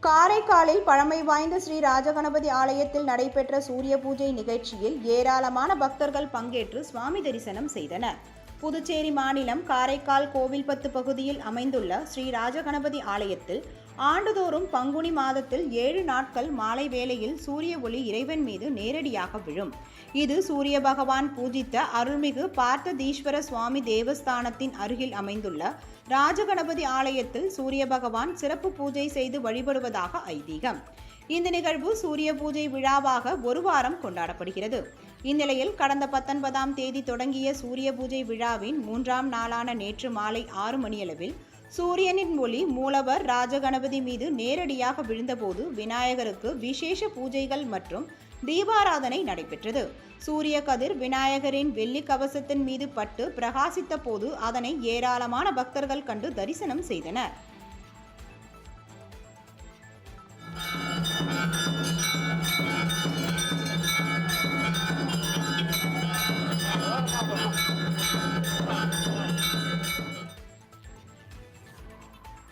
காரைக்காலில் பழமை வாய்ந்த ஸ்ரீ ராஜகணபதி ஆலயத்தில் நடைபெற்ற சூரிய பூஜை நிகழ்ச்சியில் ஏராளமான பக்தர்கள் பங்கேற்று சுவாமி தரிசனம் செய்தனர். புதுச்சேரி மாநிலம் காரைக்கால் கோவில்பத்து பகுதியில் அமைந்துள்ள ஸ்ரீ ராஜகணபதி ஆலயத்தில் ஆண்டுதோறும் பங்குனி மாதத்தில் 7 நாட்கள் மாலை வேளையில் சூரிய ஒளி இறைவன் மீது நேரடியாக விழும். இது சூரிய பகவான் பூஜித்த அருள்மிகு பார்த்ததீஸ்வர சுவாமி தேவஸ்தானத்தின் அருகில் அமைந்துள்ள ராஜகணபதி ஆலயத்தில் சூரிய பகவான் சிறப்பு பூஜை செய்து வழிபடுவதாக ஐதீகம். இந்த நிகழ்வு சூரிய பூஜை விழாவாக ஒரு வாரம் கொண்டாடப்படுகிறது. இந்நிலையில் கடந்த 19ஆம் தேதி தொடங்கிய சூரிய பூஜை விழாவின் 3ஆம் நாளான நேற்று மாலை 6 மணியளவில் சூரியனின் ஒளி மூலவர் ராஜகணபதி மீது நேரடியாக விழுந்தபோது விநாயகருக்கு விசேஷ பூஜைகள் மற்றும் தீபாராதனை நடைபெற்றது. சூரிய கதிர் விநாயகரின் வெள்ளி கவசத்தின் மீது பட்டு பிரகாசித்த போது அதனை ஏராளமான பக்தர்கள் கண்டு தரிசனம் செய்தனர்.